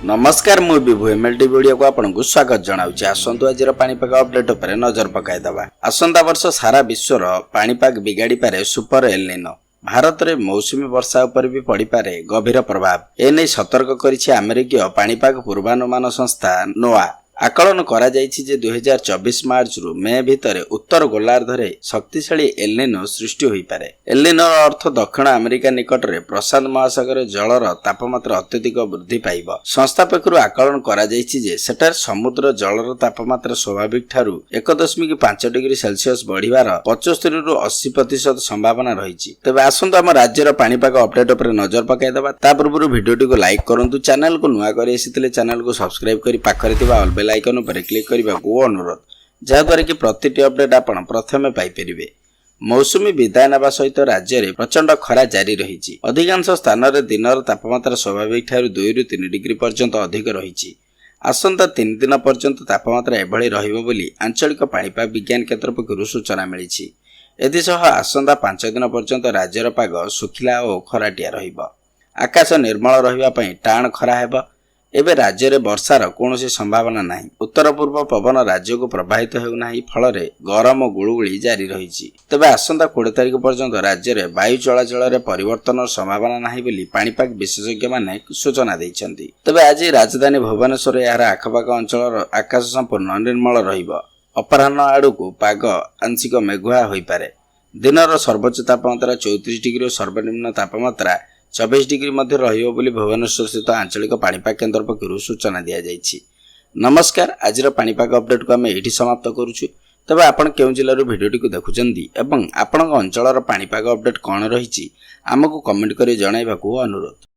नमस्कार मु विभु MLT video को आपनको स्वागत जनाउछि। आसंतु आजिर पाणीपाग अपडेट पर नजर पकाइदबा। आसंता वर्ष सारा विश्वर पाणीपाग बिगाड़ी पारे सुपर एलनिनो। भारत में मौसुमी वर्षा उपर भी पड़ी पारे गभीर प्रभाव। एने सतर्क करिछि अमेरिकीय पाणीपाग पूर्वानुमान संस्था नोआ। आकलन करा जाइछि जे 2024 मार्च रु मे भितर उत्तर गोलार्धरे शक्तिशाली एलनिनो सृष्टि होई पारे। एलनिनो अर्थ दक्षिण अमेरिका निकट में प्रशांत महासागर जलर तापमात्रा अत्यधिक वृद्धि पाइब। संस्था पक्षरु आकलन करा जाइछि जे सेटार समुद्र जलर तापमात्रा स्वाभाविक ठारू 1.5 डिग्री सेल्सियस बढ़िवार 75 रु 80% संभावना रहिछि। तबे आसंतु हम राज्यर पाणीपाग अपडेट पर नजर पकाइदबा। ता पूर्व भिडियोटी को लाइक करंतु, चैनल को नुआ करि आसिथिले चैनल को सब्सक्राइब करि पाखरे थिबा ऑल बेल आइकन पर क्लिक करने को अनुरोध, जहाद्वारा कि प्रतिटी अपडेट आपण प्रथमे पाइपर। मौसुमी विदाय नेबा सहित राज्य में प्रचंड खरा जारी रही। अधिकांश स्थान में दिनर तापमात्रा स्वाभाविक ठारू 2 रु 3 डिग्री पर्यंत अधिक रही। आसंता 3 दिन पर्यंत तापमात्रा एभली रहिबो बोली आंचलिक पाणीपाग विज्ञान केन्द्र पक्षरु सूचना मिली। एथिसह आसंता 5 दिन पर्यंत राज्यर पाग सुखिला और खराटिया रहिबो। आकाश निर्मल रहिबा पई टाण खरा हेबो। एबे राज्य में वर्षार कौन संभावना नहीं। उत्तर पूर्व पवन राज्य को प्रभावित होना फल गरम गुळुगुळी जारी रही। तबे आसंता 20 तारिख पर्यंत राज्य में वायु चलाचल में परिवर्तन संभावना नहीं बोली पाणीपाग विशेषज्ञ माने सूचना दैछन्ति। तबे आज राजधानी भुवनेश्वर यार आखपाख अंचल आकाश संपूर्ण निर्मल रहिबो। अपराह्न आड़ू पाग आंशिक मेघुआ होई पारे। दिनर सर्वोच्च तापमात्रा 34 डिग्री और सर्वनिम्न तापमात्रा 24 डिग्री मध्य रहिबो बोली भुवनेश्वर स्थित आंचलिक पाणीपाग केन्द्र पक्षरु सूचना दिया जाइछि। नमस्कार, आजिर पाणीपाग अपडेट को आमे एठी समाप्त करूछु। तबे आपण केउ जिल्लारु भिडियोटी को देखुचंदी एवं आपणक अंचलर पाणीपाग अपडेट कोन रहिछि आमको कमेंट करि जणाइबाकू अनुरोध।